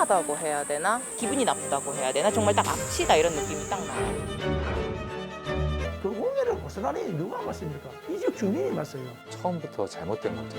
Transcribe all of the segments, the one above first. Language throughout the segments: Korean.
쎄하다고 해야 되나? 기분이 나쁘다고 해야 되나? 정말 딱 악취다 이런 느낌이 딱 나요. 그 옹해를 고스란히 누가 맞습니까? 이 지역 주민이 맞어요. 처음부터 잘못된 거죠.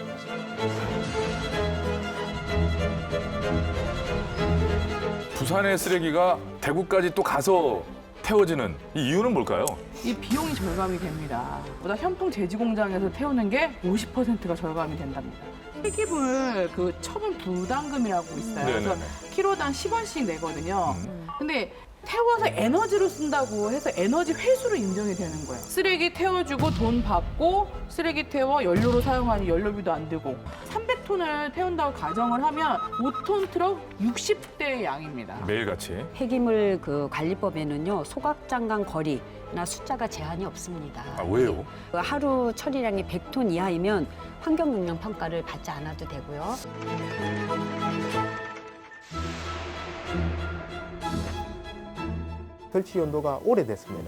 부산의 쓰레기가 대구까지 또 가서 태워지는 이 이유는 뭘까요? 이 비용이 절감이 됩니다. 보다 현풍 제지 공장에서 태우는 게 50%가 절감이 된답니다. 폐기물 그 처분 부담금이라고 있어요. 그래서 네네네. 키로당 10원씩 내거든요. 근데 태워서 에너지로 쓴다고 해서 에너지 회수로 인정이 되는 거예요. 쓰레기 태워주고 돈 받고 쓰레기 태워 연료로 사용하니 연료비도 안 들고 300톤을 태운다고 가정을 하면 5톤 트럭 60대의 양입니다. 매일같이. 폐기물 그 관리법에는요 소각장관 거리나 숫자가 제한이 없습니다. 아, 왜요? 그 하루 처리량이 100톤 이하이면 환경 영향 평가를 받지 않아도 되고요. 설치 연도가 오래됐으면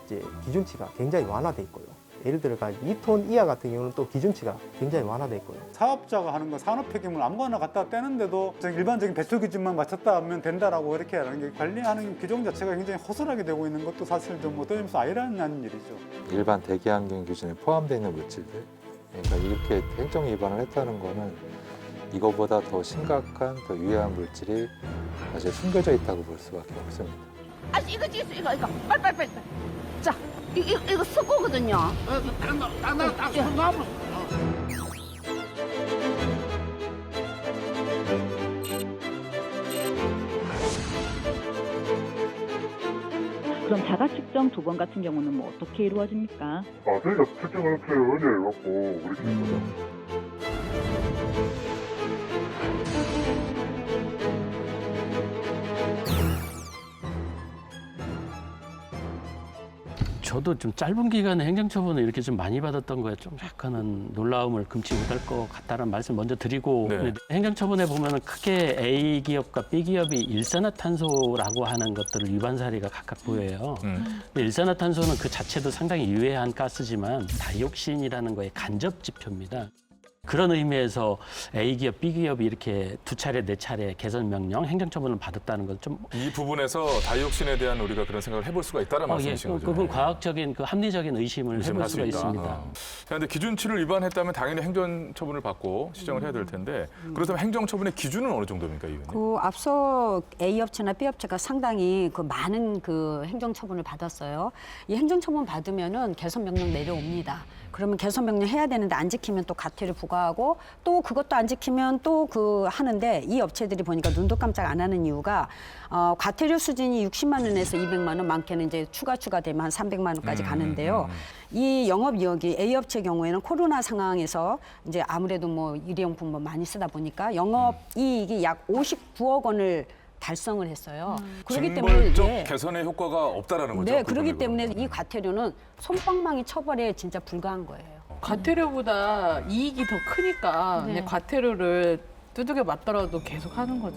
이제 기준치가 굉장히 완화돼 있고요. 예를 들어가 2톤 이하 같은 경우는 또 기준치가 굉장히 완화돼 있고요. 사업자가 하는 거 산업 폐기물 아무거나 갖다 떼는데도 일반적인 배출 기준만 맞췄다 하면 된다라고 이렇게 하는 게 관리하는 규정 자체가 굉장히 허술하게 되고 있는 것도 사실 좀 어떤 점에서 아이러니한 일이죠. 일반 대기환경 기준에 포함되어 있는 물질들, 그러니까 이렇게 행정 위반을 했다는 거는 이거보다 더 심각한, 더 유해한 물질이 사실 숨겨져 있다고 볼 수밖에 없습니다. 아, 이거 빨리. 자, 이거 섞거든요. 그럼 자가 측정 두 번 같은 경우는 뭐 어떻게 이루어집니까? 저희가 측정을 그렇게 의뢰해갖고 우리 팀에서 저도 좀 짧은 기간에 행정처분을 이렇게 좀 많이 받았던 거에 좀 약간은 놀라움을 금치 못할 것 같다는 말씀 먼저 드리고 네. 행정처분에 보면은 크게 A 기업과 B 기업이 일산화탄소라고 하는 것들을 위반 사례가 각각 보여요. 근데 일산화탄소는 그 자체도 상당히 유해한 가스지만 다이옥신이라는 거의 간접 지표입니다. 그런 의미에서 A 기업, B 기업이 이렇게 두 차례, 네 차례 개선 명령, 행정처분을 받았다는 건 좀 이 부분에서 다이옥신에 대한 우리가 그런 생각을 해볼 수가 있다는 말씀이신 거죠. 그건 과학적인, 그 합리적인 의심을 해볼 수가 있습니다. 그런데 기준치를 위반했다면 당연히 행정처분을 받고 시정을 해야 될 텐데 그렇다면 행정처분의 기준은 어느 정도입니까, 이 의원님? 그 앞서 A 업체나 B 업체가 상당히 그 많은 그 행정처분을 받았어요. 이 행정처분 받으면은 개선 명령 내려옵니다. 그러면 개선 명령 해야 되는데 안 지키면 또 과태료 부과하고 또 그것도 안 지키면 또 그 하는데 이 업체들이 보니까 눈도 깜짝 안 하는 이유가 과태료 수준이 60만 원에서 200만 원, 많게는 이제 추가되면 한 300만 원까지 가는데요. 이 영업 이익이 A 업체 경우에는 코로나 상황에서 이제 아무래도 뭐 일회용품 뭐 많이 쓰다 보니까 영업 이익이 약 59억 원을 달성을 했어요. 그렇기 때문에 징벌적 개선의 효과가 없다라는 거죠. 네, 그렇기 때문에 이 과태료는 솜방망이 처벌에 진짜 불과한 거예요. 과태료보다 이익이 더 크니까 네. 근데 과태료를 두들겨 맞더라도 계속 하는 거죠.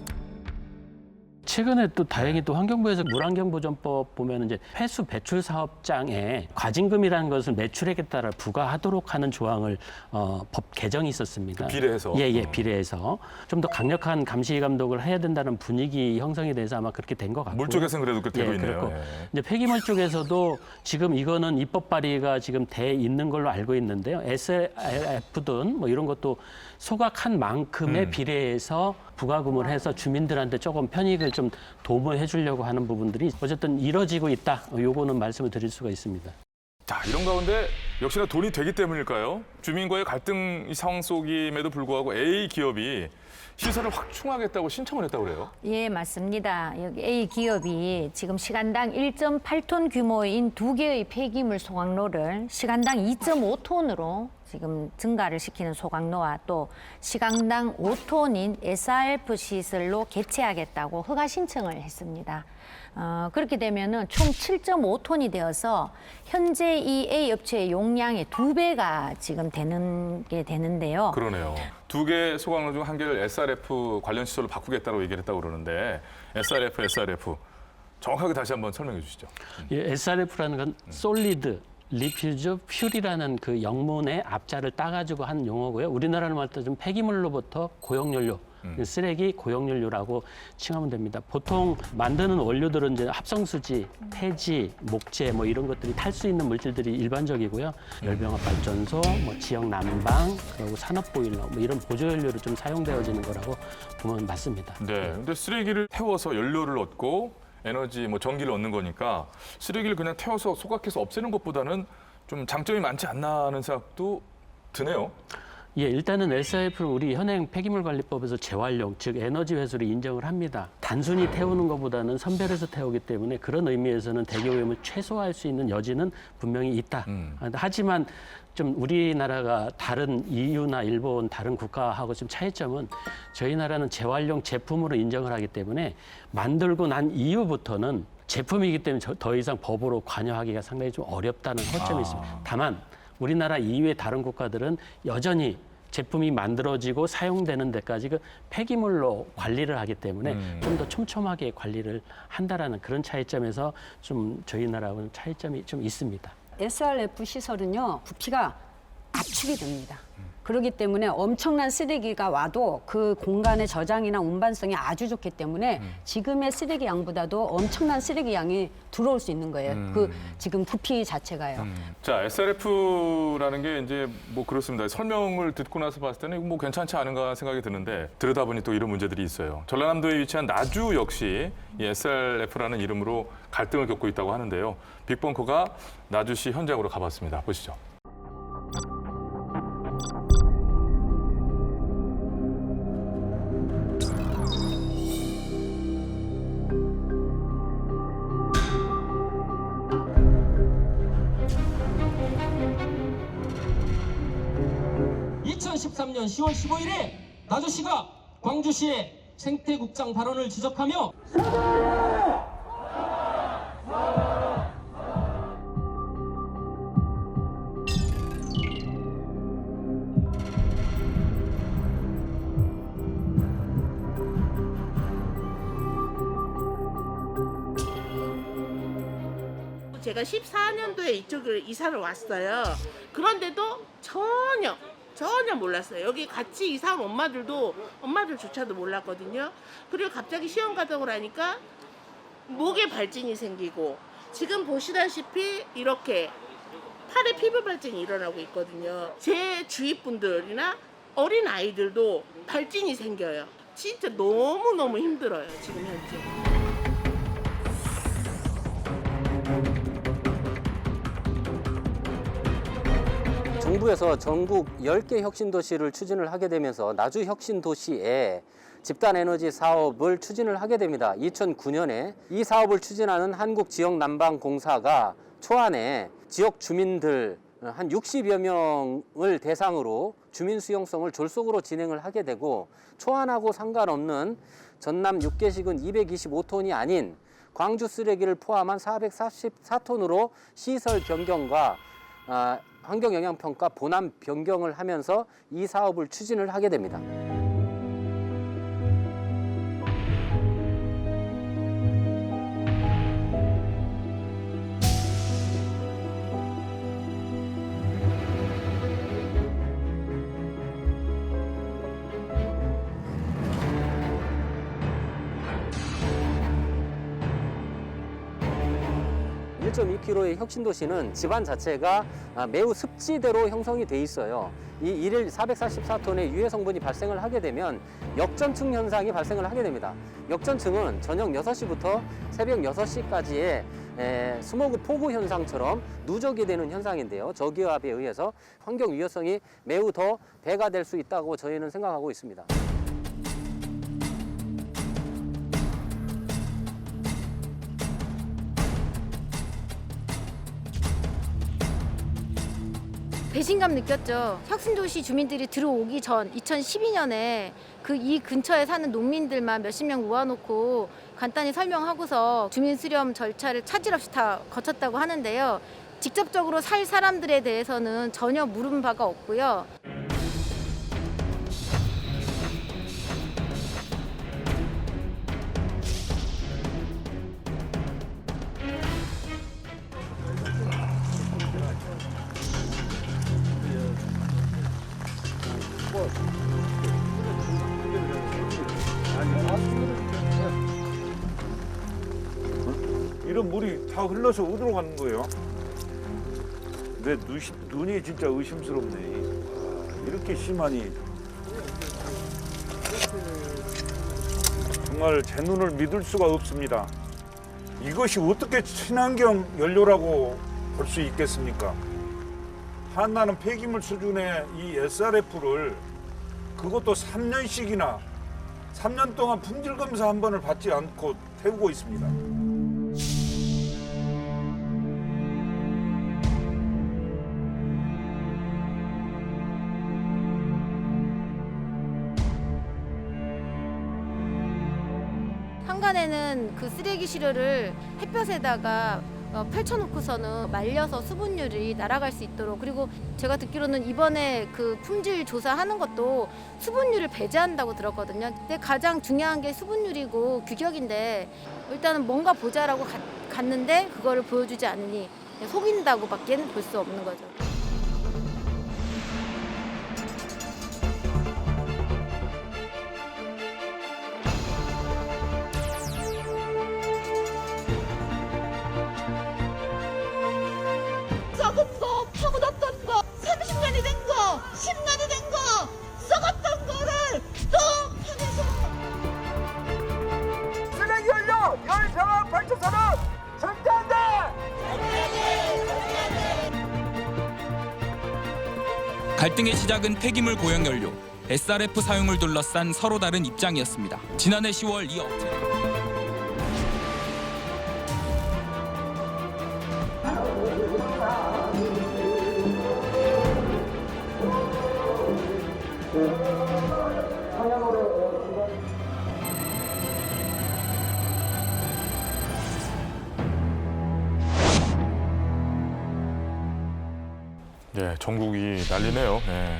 최근에 또 다행히 또 환경부에서 물환경보전법 보면 이제 폐수 배출 사업장에 과징금이라는 것을 매출액에 따라 부과하도록 하는 조항을 법 개정이 있었습니다. 비례해서. 예, 비례해서 좀 더 강력한 감시 감독을 해야 된다는 분위기 형성에 대해서 아마 그렇게 된 것 같고요. 물 쪽에서는 그래도 그렇게 되고 있네요. 그렇고. 예. 이제 폐기물 쪽에서도 지금 이거는 입법 발의가 지금 돼 있는 걸로 알고 있는데요. SLF든 뭐 이런 것도 소각한 만큼에 비례해서 부과금을 해서 주민들한테 조금 편익을 좀 도모해 주려고 하는 부분들이 어쨌든 이뤄지고 있다. 요거는 말씀을 드릴 수가 있습니다. 자, 이런 가운데 역시나 돈이 되기 때문일까요? 주민과의 갈등 상황 속임에도 불구하고 A 기업이 시설을 확충하겠다고 신청을 했다고 그래요? 예, 맞습니다. 여기 A 기업이 지금 시간당 1.8톤 규모인 두 개의 폐기물 소각로를 시간당 2.5톤으로 지금 증가를 시키는 소각로와 또 시간당 5톤인 SRF 시설로 개최하겠다고 허가 신청을 했습니다. 그렇게 되면은 총 7.5톤이 되어서 현재 이 A 업체의 용량의 2배가 지금 되는데요. 그러네요. 두 개 소각로 중 한 개를 SRF 관련 시설로 바꾸겠다고 얘기를 했다고 그러는데 SRF 정확하게 다시 한번 설명해 주시죠. 예, SRF라는 건 솔리드 리퓨즈 퓨리라는 그 영문의 앞자를 따가지고 한 용어고요. 우리나라로 말하면 폐기물로부터 고용연료, 쓰레기 고용연료라고 칭하면 됩니다. 보통 만드는 원료들은 이제 합성수지, 폐지, 목재 뭐 이런 것들이 탈 수 있는 물질들이 일반적이고요. 열병합 발전소, 뭐 지역 난방, 그리고 산업 보일러 뭐 이런 보조 연료로 좀 사용되어지는 거라고 보면 맞습니다. 네. 근데 쓰레기를 태워서 연료를 얻고 에너지, 뭐 전기를 얻는 거니까 쓰레기를 그냥 태워서 소각해서 없애는 것보다는 좀 장점이 많지 않나 하는 생각도 드네요. 예, 일단은 SIF를 우리 현행 폐기물관리법에서 재활용, 즉 에너지 회수를 인정을 합니다. 단순히 태우는 것보다는 선별해서 태우기 때문에 그런 의미에서는 대기 오염을 최소화할 수 있는 여지는 분명히 있다. 하지만 좀 우리나라가 다른 EU나 일본 다른 국가하고 좀 차이점은 저희 나라는 재활용 제품으로 인정을 하기 때문에 만들고 난 이후부터는 제품이기 때문에 더 이상 법으로 관여하기가 상당히 좀 어렵다는 허점이 있습니다. 다만 우리나라 이외의 다른 국가들은 여전히 제품이 만들어지고 사용되는 데까지 그 폐기물로 관리를 하기 때문에 좀 더 촘촘하게 관리를 한다라는 그런 차이점에서 좀 저희 나라하고는 차이점이 좀 있습니다. SRF 시설은요, 부피가 압축이 됩니다. 그렇기 때문에 엄청난 쓰레기가 와도 그 공간의 저장이나 운반성이 아주 좋기 때문에 지금의 쓰레기 양보다도 엄청난 쓰레기 양이 들어올 수 있는 거예요. 그 지금 부피 자체가요. 자, SRF라는 게 이제 뭐 그렇습니다. 설명을 듣고 나서 봤을 때는 뭐 괜찮지 않은가 생각이 드는데 들여다보니 또 이런 문제들이 있어요. 전라남도에 위치한 나주 역시 이 SRF라는 이름으로 갈등을 겪고 있다고 하는데요. 빅벙커가 나주시 현장으로 가봤습니다. 보시죠. (2013년 10월 15일에) 나주시가 광주시의 생태국장 발언을 지적하며 제가 14년도에 이쪽을 이사를 왔어요. 그런데도 전혀 몰랐어요. 여기 같이 이사한 엄마들조차도 몰랐거든요. 그리고 갑자기 시험 가동을 하니까 목에 발진이 생기고 지금 보시다시피 이렇게 팔에 피부 발진이 일어나고 있거든요. 제 주위 분들이나 어린 아이들도 발진이 생겨요. 진짜 너무너무 힘들어요, 지금 현재. 정부에서 전국 10개 혁신도시를 추진을 하게 되면서 나주 혁신도시에 집단에너지 사업을 추진을 하게 됩니다. 2009년에 이 사업을 추진하는 한국지역난방공사가 초안에 지역 주민들 한 60여 명을 대상으로 주민 수용성을 졸속으로 진행을 하게 되고 초안하고 상관없는 전남 6개시군 225톤이 아닌 광주 쓰레기를 포함한 444톤으로 시설 변경과 환경영향평가 본안 변경을 하면서 이 사업을 추진을 하게 됩니다. (1.2km의) 혁신도시는 집안 자체가 매우 습지대로 형성이 돼 있어요. 이 일일 444톤의 유해 성분이 발생을 하게 되면 역전층 현상이 발생을 하게 됩니다. 역전층은 저녁 6시부터 새벽 6시까지의 스모그 폭우 현상처럼 누적이 되는 현상인데요. 저기압에 의해서 환경 위험성이 매우 더 배가 될 수 있다고 저희는 생각하고 있습니다. 배신감 느꼈죠. 혁신도시 주민들이 들어오기 전 2012년에 이 근처에 사는 농민들만 몇십 명 모아놓고 간단히 설명하고서 주민 수렴 절차를 차질 없이 다 거쳤다고 하는데요. 직접적으로 살 사람들에 대해서는 전혀 물은 바가 없고요. 이런 물이 다 흘러서 어디로 가는 거예요? 내 눈이 진짜 의심스럽네. 이렇게 심하니. 정말 제 눈을 믿을 수가 없습니다. 이것이 어떻게 친환경 연료라고 볼 수 있겠습니까? 한나는 폐기물 수준의 이 SRF를 그것도 3년씩이나 3년 동안 품질 검사 한 번을 받지 않고 태우고 있습니다. 한간에는 그 쓰레기 시료를 햇볕에다가 펼쳐놓고서는 말려서 수분율이 날아갈 수 있도록, 그리고 제가 듣기로는 이번에 그 품질 조사하는 것도 수분율을 배제한다고 들었거든요. 근데 가장 중요한 게 수분율이고 규격인데 일단은 뭔가 보자라고 갔는데 그거를 보여주지 않으니 속인다고밖에 볼 수 없는 거죠. 썩은 거, 파묻었던 거, 30년이 된 거, 10년이 된 거, 썩었던 거를 또 파내서 쓰레기 연료 10병을 발전소는 절대 안 돼! 갈등의 시작은 폐기물 고형 연료, SRF 사용을 둘러싼 서로 다른 입장이었습니다. 지난해 10월 이 업체는 네, 전국이 난리네요. 네.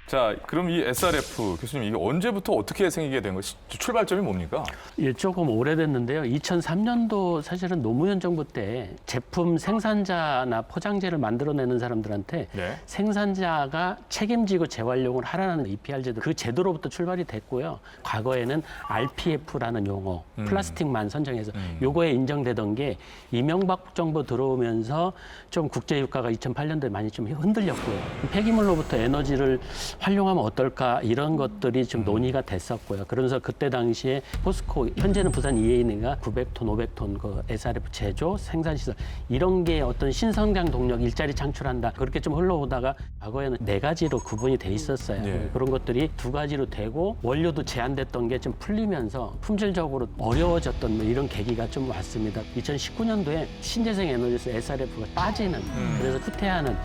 자, 그럼 이 SRF 교수님, 이게 언제부터 어떻게 생기게 된 거예요? 출발점이 뭡니까? 예, 조금 오래됐는데요. 2003년도 사실은 노무현 정부 때 제품 생산자나 포장재를 만들어내는 사람들한테 네. 생산자가 책임지고 재활용을 하라는 EPR 제도, 그 제도로부터 출발이 됐고요. 과거에는 RPF라는 용어, 플라스틱만 선정해서 요거에 인정되던 게 이명박 정부 들어오면서 좀 국제유가가 2008년도에 많이 좀 흔들렸고요. 폐기물로부터 에너지를 활용하면 어떨까, 이런 것들이 좀 논의가 됐었고요. 그러면서 그때 당시에 포스코, 현재는 부산 EA가 900톤, 500톤 그 SRF 제조, 생산시설 이런 게 어떤 신성장 동력, 일자리 창출한다. 그렇게 좀 흘러오다가 과거에는 4가지로 구분이 돼 있었어요. 네. 그런 것들이 2가지로 되고 원료도 제한됐던 게 좀 풀리면서 품질적으로 어려워졌던 뭐 이런 계기가 좀 왔습니다. 2019년도에 신재생 에너지에서 SRF가 빠지는, 그래서 후퇴하는,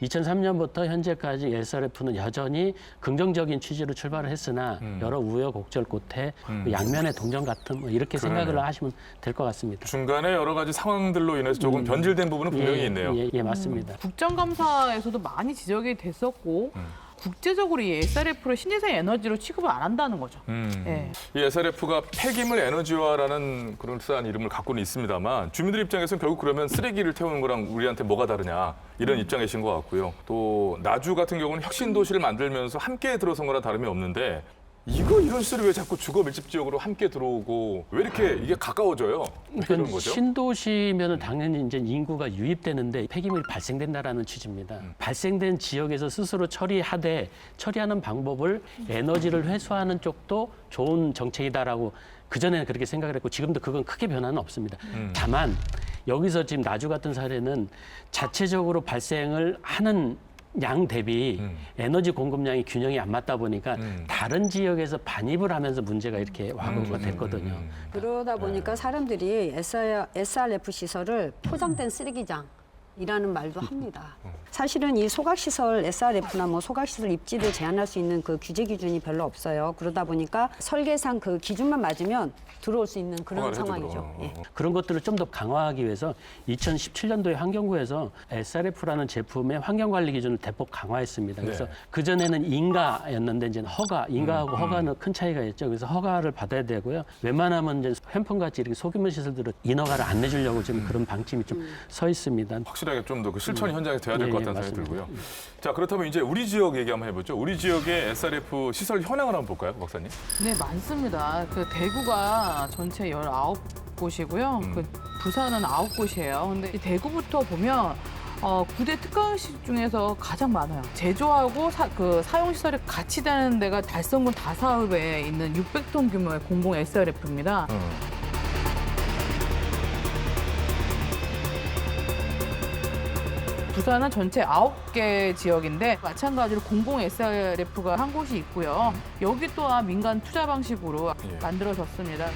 2003년부터 현재까지 SRF는 여전히 긍정적인 취지로 출발을 했으나 여러 우여곡절 끝에 양면의 동전 같은 뭐 이렇게 그러네요. 생각을 하시면 될 것 같습니다. 중간에 여러 가지 상황들로 인해서 조금 변질된 부분은 분명히 있네요. 예, 맞습니다. 국정감사에서도 많이 지적이 됐었고 국제적으로 이 SRF를 신재생 에너지로 취급을 안 한다는 거죠. 예. 이 SRF가 폐기물 에너지화라는 그런 흡사한 이름을 갖고는 있습니다만 주민들 입장에서는 결국 그러면 쓰레기를 태우는 거랑 우리한테 뭐가 다르냐 이런 입장이신 것 같고요. 또 나주 같은 경우는 혁신도시를 만들면서 함께 들어선 거랑 다름이 없는데 이런 시설이 왜 자꾸 주거 밀집 지역으로 함께 들어오고 왜 이렇게 이게 가까워져요? 이런 거죠? 신도시면은 당연히 이제 인구가 유입되는데 폐기물이 발생된다라는 취지입니다. 발생된 지역에서 스스로 처리하되 처리하는 방법을 에너지를 회수하는 쪽도 좋은 정책이다라고 그전에는 그렇게 생각을 했고 지금도 그건 크게 변화는 없습니다. 다만 여기서 지금 나주 같은 사례는 자체적으로 발생을 하는 양 대비 에너지 공급량이 균형이 안 맞다 보니까 다른 지역에서 반입을 하면서 문제가 이렇게 와구가 됐거든요. 그러다 보니까 사람들이 SRF 시설을 포장된 쓰레기장 이라는 말도 합니다. 사실은 이 소각시설 SRF나 뭐 소각시설 입지를 제한할 수 있는 그 규제 기준이 별로 없어요. 그러다 보니까 설계상 그 기준만 맞으면 들어올 수 있는 그런 상황이죠. 예. 그런 것들을 좀 더 강화하기 위해서 2017년도에 환경부에서 SRF라는 제품의 환경관리 기준을 대폭 강화했습니다. 그래서 그전에는 인가였는데 이제 허가, 인가하고 허가는 큰 차이가 있죠. 그래서 허가를 받아야 되고요. 웬만하면 이제 횡품같이 이렇게 소규모 시설들은 인허가를 안 내주려고 지금 그런 방침이 좀 서 있습니다. 확실하게 좀 더 그 실천 현장에서 돼야 될 것 같다는 생각이 들고요. 자, 그렇다면 이제 우리 지역 얘기 한번 해보죠. 우리 지역의 SRF 시설 현황을 한번 볼까요, 박사님? 네, 많습니다. 그 대구가 전체 19곳이고요. 그 부산은 9곳이에요. 근데 이 대구부터 보면 9대 특강시 중에서 가장 많아요. 제조하고 사용시설이 같이 되는 데가 달성군 다사읍에 있는 600톤 규모의 공공 SRF입니다. 부산은 전체 9개 지역인데 마찬가지로 공공 SRF가 한 곳이 있고요. 여기 또한 민간 투자 방식으로 만들어졌습니다.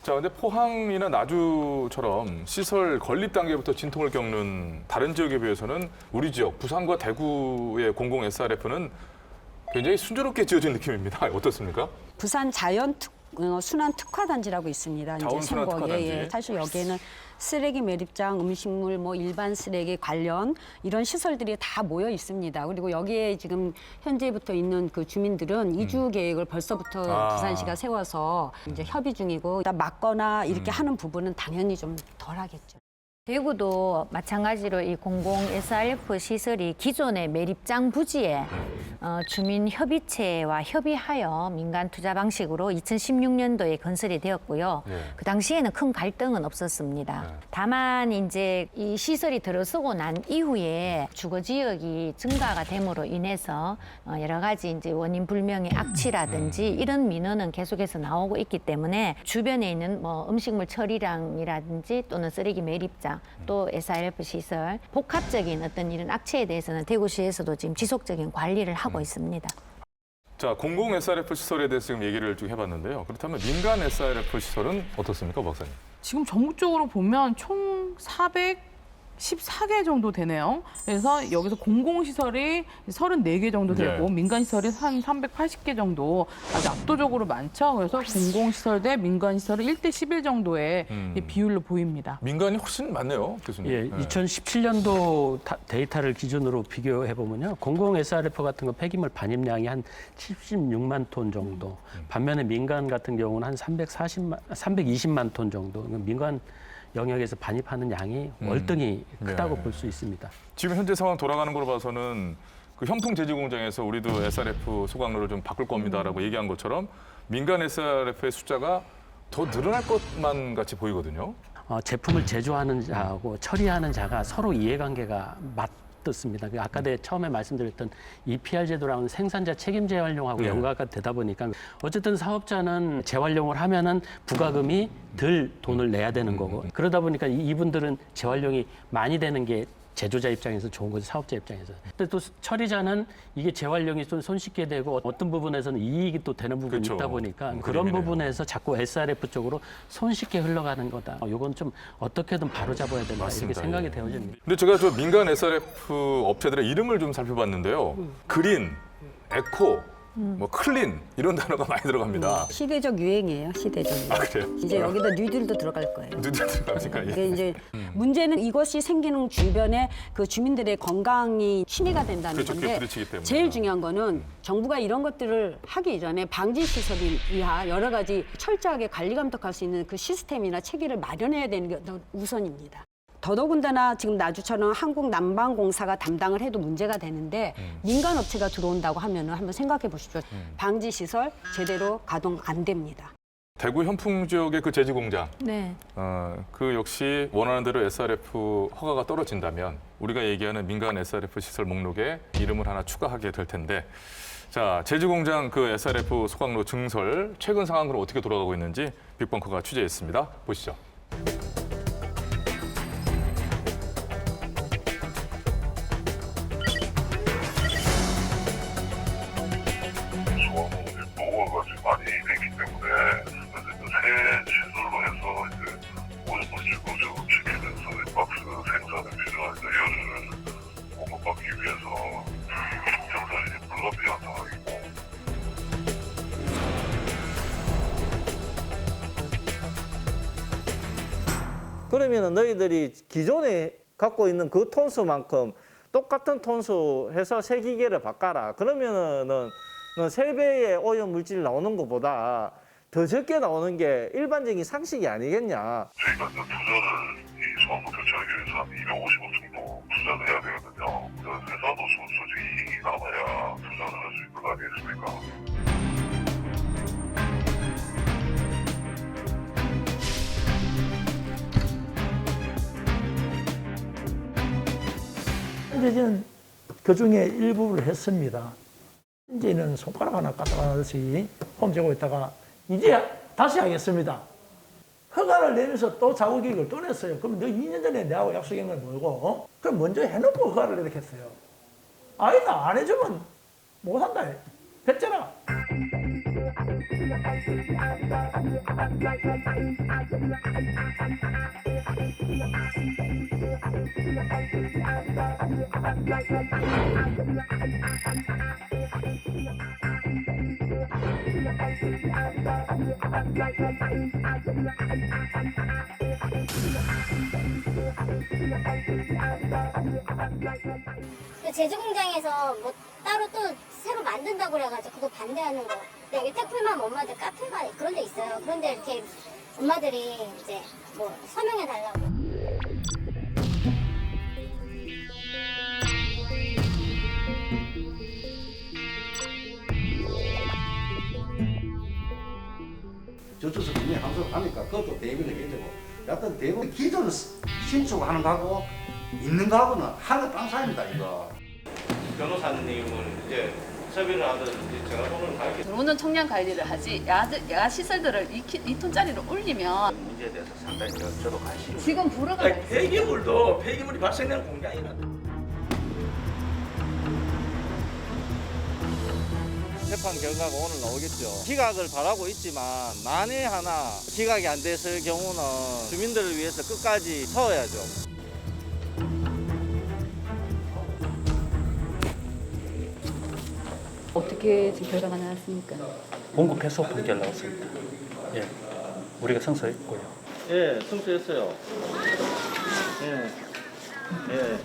자, 근데 포항이나 나주처럼 시설 건립 단계부터 진통을 겪는 다른 지역에 비해서는 우리 지역, 부산과 대구의 공공 SRF는 굉장히 순조롭게 지어진 느낌입니다. 어떻습니까? 부산 순환 특화단지라고 있습니다. 이제 자원순환 특화단지. 사실 여기에는 쓰레기 매립장, 음식물, 일반 쓰레기 관련 이런 시설들이 다 모여 있습니다. 그리고 여기에 지금 현재부터 있는 그 주민들은 이주 계획을 벌써부터 부산시가 세워서 이제 협의 중이고 막거나 이렇게 하는 부분은 당연히 좀 덜하겠죠. 대구도 마찬가지로 이 공공 SRF 시설이 기존의 매립장 부지에 주민협의체와 협의하여 민간 투자 방식으로 2016년도에 건설이 되었고요. 그 당시에는 큰 갈등은 없었습니다. 다만 이제 이 시설이 들어서고 난 이후에 주거 지역이 증가가 됨으로 인해서 여러 가지 이제 원인 불명의 악취라든지 이런 민원은 계속해서 나오고 있기 때문에 주변에 있는 음식물 처리량이라든지 또는 쓰레기 매립장 또 SRF 시설, 복합적인 어떤 이런 악취에 대해서는 대구시에서도 지금 지속적인 관리를 하고 있습니다. 자, 공공 SRF 시설에 대해서 지금 얘기를 쭉 해봤는데요. 그렇다면 민간 SRF 시설은 어떻습니까, 박사님? 지금 전국적으로 보면 총 414개 정도 되네요. 그래서 여기서 공공시설이 34개 정도 되고 민간시설이 한 380개 정도 아주 압도적으로 많죠. 그래서 공공시설 대 민간시설은 1대 11 정도의 비율로 보입니다. 민간이 훨씬 많네요, 교수님. 예, 2017년도 데이터를 기준으로 비교해 보면요, 공공 SRF 같은 거 폐기물 반입량이 한 76만 톤 정도. 반면에 민간 같은 경우는 한 320만 톤 정도. 민간 영역에서 반입하는 양이 월등히 크다고 볼 수 있습니다. 지금 현재 상황 돌아가는 걸로 봐서는 그 현풍 제지 공장에서 우리도 SRF 소각로를 좀 바꿀 겁니다라고 얘기한 것처럼 민간 SRF의 숫자가 더 늘어날 것만 같이 보이거든요. 제품을 제조하는 자하고 처리하는 자가 서로 이해관계가 맞닿습니다. 아까 처음에 말씀드렸던 EPR 제도라는 생산자 책임 재활용하고 연관가 되다 보니까 어쨌든 사업자는 재활용을 하면은 부가금이 덜 돈을 내야 되는 거고 그러다 보니까 이분들은 재활용이 많이 되는 게 제조자 입장에서 좋은 거죠, 사업자 입장에서. 근데 또 처리자는 이게 재활용이 좀 손쉽게 되고 어떤 부분에서는 이익이 또 되는 부분이 있다 보니까 그런 부분에서 자꾸 SRF 쪽으로 손쉽게 흘러가는 거다. 이건 좀 어떻게든 바로잡아야 된다 이렇게 생각이 되어집니다. 근데 제가 저 민간 SRF 업체들의 이름을 좀 살펴봤는데요. 그린, 에코, 클린 이런 단어가 많이 들어갑니다. 시대적 유행이에요, 시대적 유행. 아, 그래요? 이제 여기다 뉴딜도 들어갈 거예요. 뉴딜 들어가니까. 근데 이제 문제는 이것이 생기는 주변에 그 주민들의 건강이 침해가 된다는 건데 제일 중요한 거는 정부가 이런 것들을 하기 이전에 방지 시설이 이하 여러 가지 철저하게 관리 감독할 수 있는 그 시스템이나 체계를 마련해야 되는 게 우선입니다. 더더군다나 지금 나주처럼 한국난방공사가 담당을 해도 문제가 되는데 민간 업체가 들어온다고 하면은 한번 생각해 보십시오. 방지 시설 제대로 가동 안 됩니다. 대구 현풍 지역의 그 제지 공장. 네. 그 역시 원하는 대로 SRF 허가가 떨어진다면 우리가 얘기하는 민간 SRF 시설 목록에 이름을 하나 추가하게 될 텐데. 자, 제지 공장 그 SRF 소각로 증설 최근 상황으로 어떻게 돌아가고 있는지 빅벙커가 취재했습니다. 보시죠. 많이 되기 때문에 새 시설로 해서 이제 오염물질 체계에서 박스 생산에 필요한 열을 공급받기 위해서 생산이 불가피한 상황이고. 그러면 너희들이 기존에 갖고 있는 그 톤수만큼 똑같은 톤수 해서 새 기계를 바꿔라. 그러면은 3배의 오염 물질 나오는 것보다 더 적게 나오는 게 일반적인 상식이 아니겠냐. 저희가 이제 투자를 이 소환부 교체하기 위해서 한 250억 정도 투자를 해야 되거든요. 회사도 솔직히 이익이 남아야 투자를 할 수 있는 거 아니겠습니까? 현재는 그중에 일부를 했습니다. 현재는 손가락 하나 까딱하듯이 폼 재고 있다가 이제 다시 하겠습니다. 허가를 내면서 또 자구계획을 또 냈어요. 그럼 너 2년 전에 내하고 약속한 건 뭐고? 그럼 먼저 해놓고 허가를 이렇게 했어요. 아니다, 안 해주면 못한다. 했잖아. 제주 공장에서 뭐 따로 또 새로 만든다고 그래가지고 그거 반대하는 거. 근데 여기 태풀맘 엄마들 카페가 그런 데 있어요. 그런데 이렇게 엄마들이 이제 뭐 서명해 달라고. 저쪽에서 분명히 항상 하니까 그것도 대비를 해야 되고 여하튼 대부분 기존 신축하는 거하고 있는 거하고는 하늘 땅 사이입니다 이거. 변호사님은 이제 협의를 하든 전화번호를 가르쳐 들어오는 청량 관리를 하지 야가 시설들을 2톤짜리로 올리면 문제에 대해서 상당히 저도 관심이 지금 불어가 폐기물도 폐기물이 발생되는 공장이라. 재판 결과가 오늘 나오겠죠. 기각을 바라고 있지만 만에 하나 기각이 안 됐을 경우는 주민들을 위해서 끝까지 서야죠. 어떻게 지금 결과가 나왔습니까? 공급 배속 판결 나왔습니다. 예, 우리가 승소했고요. 예, 승소했어요. 예, 예.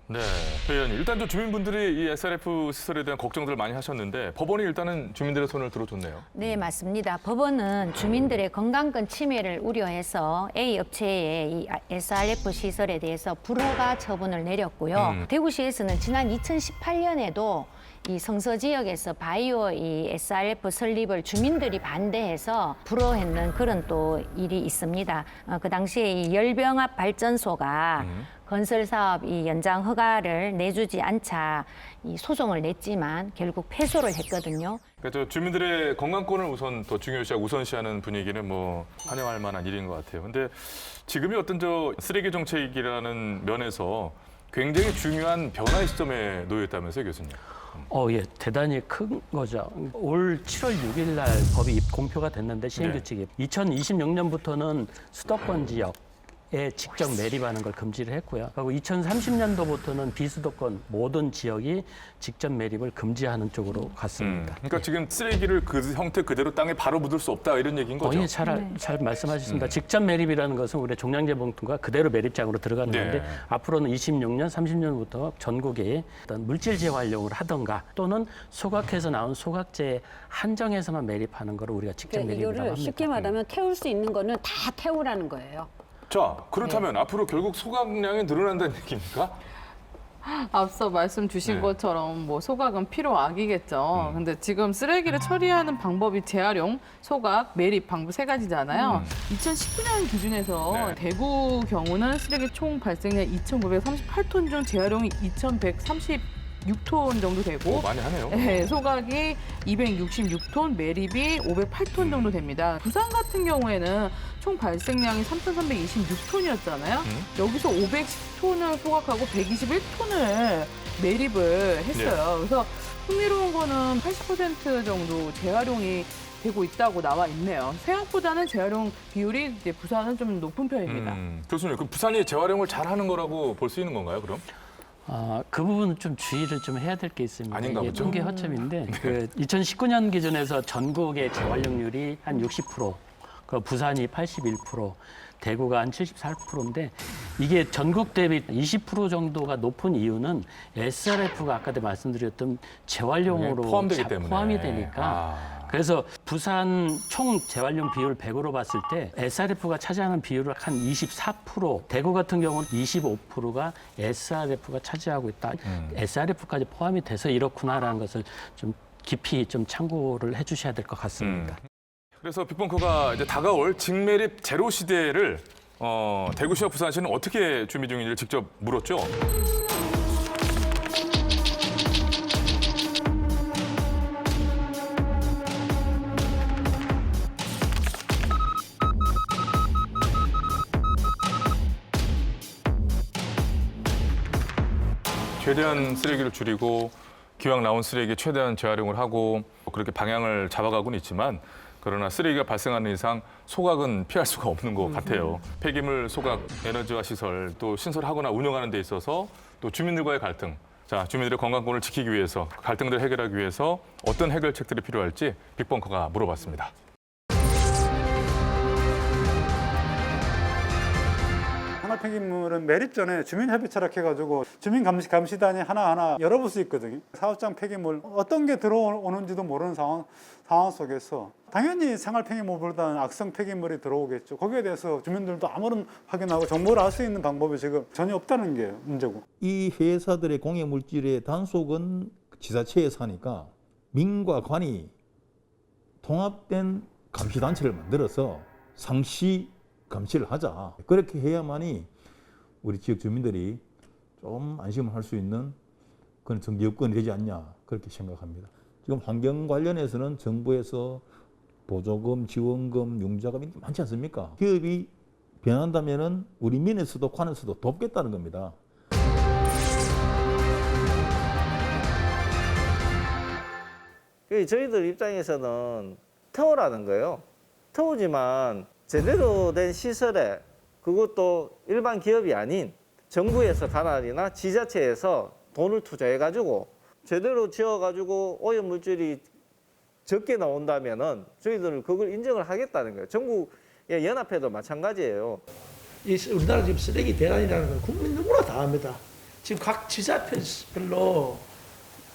네, 회원님 일단 좀 주민분들이 이 SRF 시설에 대한 걱정들을 많이 하셨는데 법원이 일단은 주민들의 손을 들어줬네요. 네, 맞습니다. 법원은 주민들의 건강권 침해를 우려해서 A 업체의 이 SRF 시설에 대해서 불허가 처분을 내렸고요. 대구시에서는 지난 2018년에도 이 성서 지역에서 바이오 이 SRF 설립을 주민들이 반대해서 불허했는 그런 또 일이 있습니다. 그 당시에 이 열병합 발전소가 건설 사업 이 연장 허가를 내주지 않자 이 소송을 냈지만 결국 패소를 했거든요. 그러니까 주민들의 건강권을 우선 더 중요시하고 우선시하는 분위기는 뭐 환영할 만한 일인 것 같아요. 근데 지금이 어떤 쓰레기 정책이라는 면에서 굉장히 중요한 변화의 시점에 놓여 있다면서요, 교수님? 예, 대단히 큰 거죠. 올 7월 6일 날 법이 공표가 됐는데 시행규칙이 2026년부터는 수도권 지역에 직접 매립하는 걸 금지를 했고요. 그리고 2030년도부터는 비수도권 모든 지역이 직접 매립을 금지하는 쪽으로 갔습니다. 그러니까 지금 쓰레기를 그 형태 그대로 땅에 바로 묻을 수 없다 이런 얘기인 거죠? 예, 잘 말씀하셨습니다. 직접 매립이라는 것은 우리 종량제 봉투가 그대로 매립장으로 들어가는 건데 앞으로는 26년, 30년부터 전국에 어떤 물질 재활용을 하던가 또는 소각해서 나온 소각재 한정해서만 매립하는 거를 우리가 직접 매립이라고 합니다. 이거를 쉽게 말하면 태울 수 있는 거는 다 태우라는 거예요. 자, 그렇다면 앞으로 결국 소각량이 늘어난다는 얘기입니까? 앞서 말씀 주신 것처럼 뭐 소각은 필요악이겠죠. 근데 지금 쓰레기를 처리하는 방법이 재활용, 소각, 매립 방법 세 가지잖아요. 2019년 기준에서 대구 경우는 쓰레기 총 발생량 2,938톤 중 재활용이 2,136톤 정도 되고 많이 하네요. 네, 소각이 266톤, 매립이 508톤 정도 됩니다. 부산 같은 경우에는 총 발생량이 3,326톤이었잖아요. 여기서 510톤을 소각하고 121톤을 매립을 했어요. 그래서 흥미로운 거는 80% 정도 재활용이 되고 있다고 나와 있네요. 생각보다는 재활용 비율이 이제 부산은 좀 높은 편입니다. 교수님, 그 부산이 재활용을 잘하는 거라고 볼 수 있는 건가요, 그럼? 그 부분은 좀 주의를 좀 해야 될 게 있습니다. 아닌가 이게 보죠? 통계 허점인데 그 2019년 기준에서 전국의 재활용률이 한 60%, 그 부산이 81%, 대구가 한 74%인데 이게 전국 대비 20% 정도가 높은 이유는 SRF가 아까도 말씀드렸던 재활용으로 포함되기 때문에. 포함이 되니까 그래서 부산 총 재활용 비율 100으로 봤을 때 SRF가 차지하는 비율을 한 24%, 대구 같은 경우는 25%가 SRF가 차지하고 있다. SRF까지 포함이 돼서 이렇구나라는 것을 좀 깊이 좀 참고를 해주셔야 될 것 같습니다. 그래서 빅벙커가 이제 다가올 직매립 제로 시대를 대구시와 부산시는 어떻게 준비 중인지를 직접 물었죠. 최대한 쓰레기를 줄이고 기왕 나온 쓰레기 최대한 재활용을 하고 그렇게 방향을 잡아가고는 있지만 그러나 쓰레기가 발생하는 이상 소각은 피할 수가 없는 것 같아요. 폐기물 소각 에너지화 시설 또 신설하거나 운영하는 데 있어서 또 주민들과의 갈등. 자, 주민들의 건강권을 지키기 위해서 갈등들을 해결하기 위해서 어떤 해결책들이 필요할지 빅벙커가 물어봤습니다. 생활 폐기물은 매립 전에 주민협의 철학해가지고 주민감시단이 하나하나 열어볼 수 있거든요. 사업장 폐기물 어떤 게 들어오는지도 모르는 상황 속에서 당연히 생활 폐기물보다는 악성 폐기물이 들어오겠죠. 거기에 대해서 주민들도 아무런 확인하고 정보를 알 수 있는 방법이 지금 전혀 없다는 게 문제고. 이 회사들의 공해 물질의 단속은 지자체에서 하니까 민과 관이 통합된 감시단체를 만들어서 상시 감시를 하자. 그렇게 해야만이 우리 지역 주민들이 좀 안심을 할 수 있는 그런 정기 여건이 되지 않냐 그렇게 생각합니다. 지금 환경 관련해서는 정부에서 보조금, 지원금, 융자금이 많지 않습니까? 기업이 변한다면은 우리 민에서도 관에서도 돕겠다는 겁니다. 저희들 입장에서는 태우라는 거예요. 태우지만 제대로 된 시설에 그것도 일반 기업이 아닌 정부에서 관할이나 지자체에서 돈을 투자해가지고 제대로 지어가지고 오염물질이 적게 나온다면은 저희들은 그걸 인정을 하겠다는 거예요. 전국의 연합회도 마찬가지예요. 우리나라 지금 쓰레기 대란이라는 건 국민 누구나 다 압니다. 지금 각 지자체별로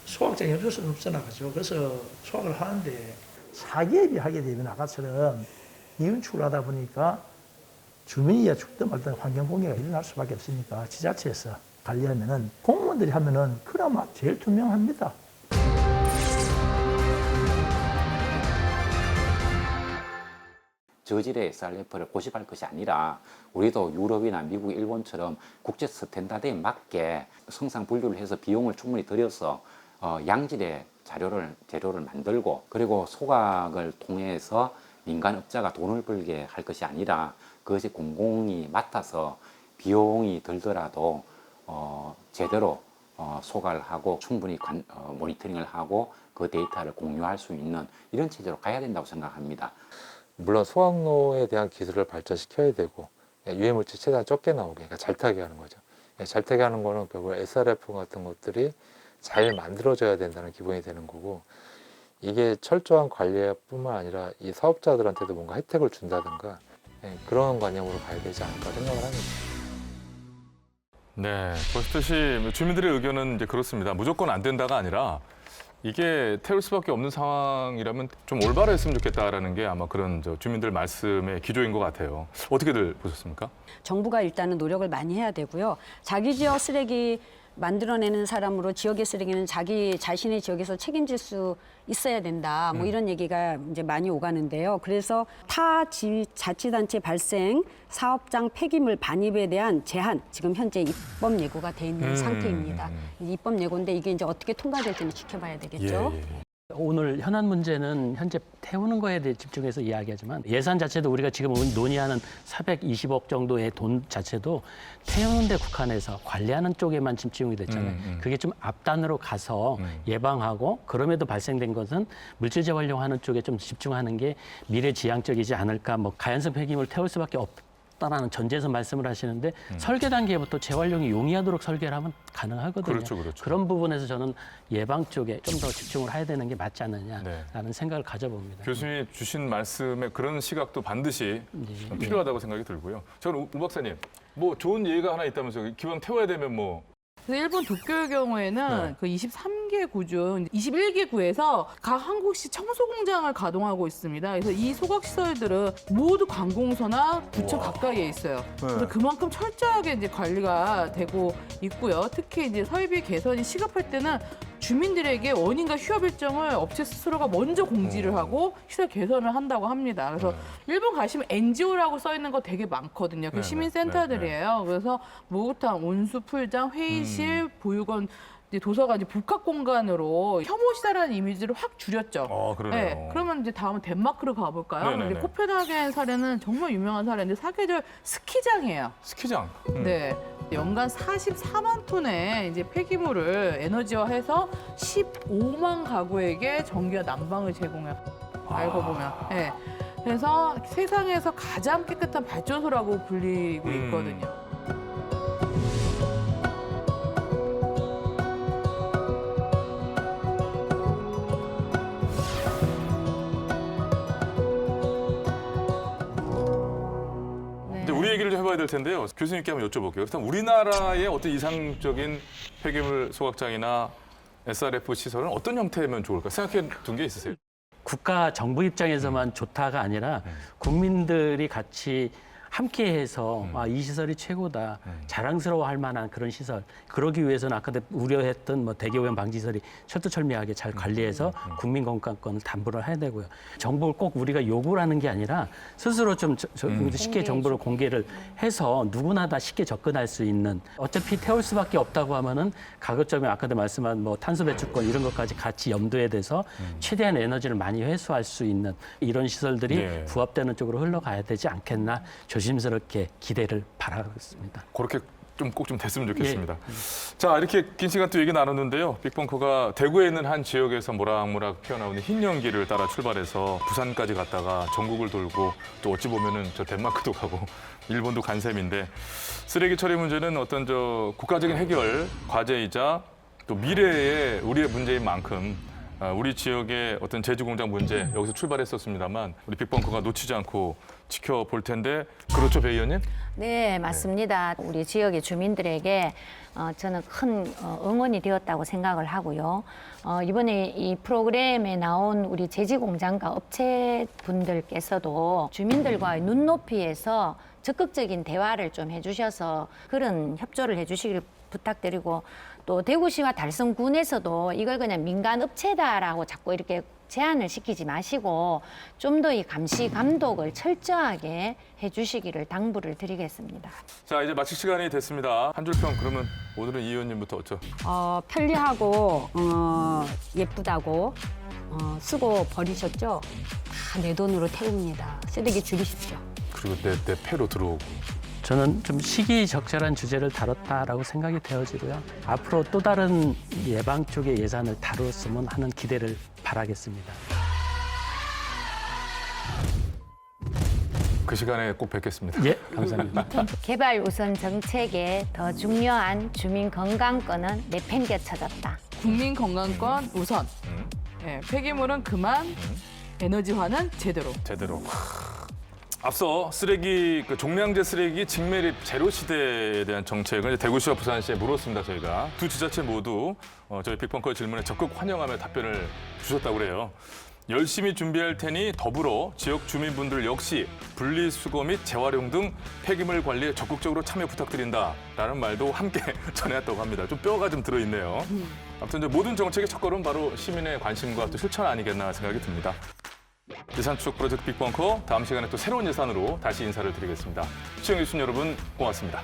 소각장이 없을 수는 없어나가죠. 그래서 소각을 하는데 사기업이 하게 되면 아까처럼 이윤축을 하다 보니까 주민이야 죽든 말든 환경 공해가 일어날 수밖에 없으니까 지자체에서 관리하면은 공무원들이 하면은 그나마 제일 투명합니다. 저질의 SRF를 고집할 것이 아니라 우리도 유럽이나 미국, 일본처럼 국제 스탠다드에 맞게 성상 분류를 해서 비용을 충분히 들여서 양질의 재료를 만들고 그리고 소각을 통해서 민간업자가 돈을 벌게 할 것이 아니라 그것이 공공이 맡아서 비용이 들더라도 제대로 소각을 하고 충분히 모니터링을 하고 그 데이터를 공유할 수 있는 이런 체제로 가야 된다고 생각합니다. 물론 소각로에 대한 기술을 발전시켜야 되고 유해물질 최대한 적게 나오게 그러니까 잘 타게 하는 거죠. 잘 타게 하는 거는 결국 SRF 같은 것들이 잘 만들어져야 된다는 기본이 되는 거고 이게 철저한 관리뿐만 아니라 이 사업자들한테도 뭔가 혜택을 준다든가 그런 관념으로 가야 되지 않을까 생각을 합니다. 네, 보시듯이 주민들의 의견은 이제 그렇습니다. 무조건 안 된다가 아니라 이게 태울 수밖에 없는 상황이라면 좀 올바르했으면 좋겠다라는 게 아마 그런 주민들 말씀의 기조인 것 같아요. 어떻게들 보셨습니까? 정부가 일단은 노력을 많이 해야 되고요. 자기 지역 쓰레기 만들어내는 사람으로 지역의 쓰레기는 자기 자신의 지역에서 책임질 수 있어야 된다. 뭐 이런 얘기가 이제 많이 오가는데요. 그래서 타 자치단체 발생 사업장 폐기물 반입에 대한 제한 지금 현재 입법 예고가 돼 있는 상태입니다. 입법 예고인데 이게 이제 어떻게 통과될지는 지켜봐야 되겠죠. 오늘 현안 문제는 현재 태우는 거에 대해 집중해서 이야기하지만 예산 자체도 우리가 지금 논의하는 420억 정도의 돈 자체도 태우는 데 국한해서 관리하는 쪽에만 집중이 됐잖아요. 그게 좀 앞단으로 가서 예방하고 그럼에도 발생된 것은 물질 재활용하는 쪽에 좀 집중하는 게 미래지향적이지 않을까. 뭐 가연성 폐기물 태울 수밖에 하겠다라는 전제에서 말씀을 하시는데 설계 단계부터 재활용이 용이하도록 설계를 하면 가능하거든요. 그렇죠. 그런 부분에서 저는 예방 쪽에 좀 더 집중을 해야 되는 게 맞지 않느냐라는 네. 생각을 가져봅니다. 교수님이 주신 말씀에 그런 시각도 반드시 좀 필요하다고 생각이 들고요. 저는 우 박사님, 뭐 좋은 예가 하나 있다면서요. 기왕 태워야 되면 뭐. 그래서 일본 도쿄의 경우에는 네. 그 23개 구 중 21개 구에서 각 한국시 청소 공장을 가동하고 있습니다. 그래서 이 소각 시설들은 모두 관공서나 구청 가까이에 있어요. 그래서 그만큼 철저하게 이제 관리가 되고 있고요. 특히 이제 설비 개선이 시급할 때는 주민들에게 원인과 휴업 일정을 업체 스스로가 먼저 공지를 하고 시설 개선을 한다고 합니다. 그래서 일본 가시면 NGO라고 써 있는 거 되게 많거든요. 그 네, 시민센터들이에요. 그래서 목욕탕, 온수 풀장, 회의실, 보육원, 이제 도서관, 이제 복합 공간으로 혐오시다라는 이미지를 확 줄였죠. 그러네요. 네, 그러면 이제 다음은 덴마크로 가볼까요? 네네네. 이제 코펜하겐 사례는 정말 유명한 사례인데 사계절 스키장이에요. 스키장. 네. 연간 44만 톤의 이제 폐기물을 에너지화해서 15만 가구에게 전기와 난방을 제공해요. 알고 보면. 네. 그래서 세상에서 가장 깨끗한 발전소라고 불리고 있거든요. 이제 우리 얘기를 좀 해봐야 될 텐데요. 교수님께 한번 여쭤볼게요. 그렇다면 우리나라의 어떤 이상적인 폐기물 소각장이나 SRF 시설은 어떤 형태면 좋을까? 생각해 둔 게 있으세요? 국가 정부 입장에서만 좋다가 아니라 국민들이 같이 함께해서 이 시설이 최고다, 자랑스러워할 만한 그런 시설. 그러기 위해서는 아까 우려했던 뭐 대기오염 방지 시설이 철두철미하게 잘 관리해서 국민 건강권을 담보를 해야 되고요. 정보를 꼭 우리가 요구를 하는 게 아니라 스스로 좀 쉽게 정보를 공개를 해서 누구나 다 쉽게 접근할 수 있는. 어차피 태울 수밖에 없다고 하면은 가급적이면 아까도 말씀한 뭐 탄소 배출권 이런 것까지 같이 염두에 대서 최대한 에너지를 많이 회수할 수 있는 이런 시설들이 네. 부합되는 쪽으로 흘러가야 되지 않겠나. 조심스럽게 기대를 바라고 있습니다. 그렇게 좀 꼭 좀 됐으면 좋겠습니다. 자, 이렇게 긴 시간 또 얘기 나눴는데요. 빅벙커가 대구에 있는 한 지역에서 모락모락 피어나오는 흰 연기를 따라 출발해서 부산까지 갔다가 전국을 돌고 또 어찌 보면은 저 덴마크도 가고 일본도 간 셈인데 쓰레기 처리 문제는 어떤 저 국가적인 해결 과제이자 또 미래의 우리의 문제인 만큼 우리 지역의 어떤 제주 공장 문제 여기서 출발했었습니다만 우리 빅벙커가 놓치지 않고 지켜볼 텐데 그렇죠, 배 의원님? 네, 맞습니다. 우리 지역의 주민들에게 저는 큰 응원이 되었다고 생각을 하고요. 이번에 이 프로그램에 나온 우리 제지공장과 업체분들께서도 주민들과의 눈높이에서 적극적인 대화를 좀 해주셔서 그런 협조를 해주시길 부탁드리고 또 대구시와 달성군에서도 이걸 그냥 민간 업체다라고 자꾸 이렇게 제한을 시키지 마시고 좀 더 이 감시 감독을 철저하게 해주시기를 당부를 드리겠습니다. 자, 이제 마칠 시간이 됐습니다. 한 줄 평 그러면 오늘은 이 의원님부터 어쩌? 편리하고 예쁘다고 쓰고 버리셨죠? 다 내 돈으로 태웁니다. 쓰레기 줄이십시오. 그리고 내 패로 들어오고. 저는 좀 시기적절한 주제를 다뤘다라고 생각이 되어지고요. 앞으로 또 다른 예방 쪽의 예산을 다뤘으면 하는 기대를 바라겠습니다. 그 시간에 꼭 뵙겠습니다. 예, 감사합니다. 개발 우선 정책에 더 중요한 주민 건강권은 내팽개쳐졌다. 국민 건강권 우선. 네, 폐기물은 그만, 에너지화는 제대로. 앞서 쓰레기 종량제 쓰레기 직매립 제로 시대에 대한 정책을 대구시와 부산시에 물었습니다. 저희가 두 지자체 모두 저희 빅벙커 질문에 적극 환영하며 답변을 주셨다고 그래요. 열심히 준비할 테니 더불어 지역 주민분들 역시 분리수거 및 재활용 등 폐기물 관리에 적극적으로 참여 부탁드린다라는 말도 함께 전해왔다고 합니다. 좀 뼈가 좀 들어있네요. 아무튼 모든 정책의 첫걸음 바로 시민의 관심과 또 실천 아니겠나 생각이 듭니다. 예산 추적 프로젝트 빅벙커 다음 시간에 또 새로운 예산으로 다시 인사를 드리겠습니다. 시청해주신 여러분 고맙습니다.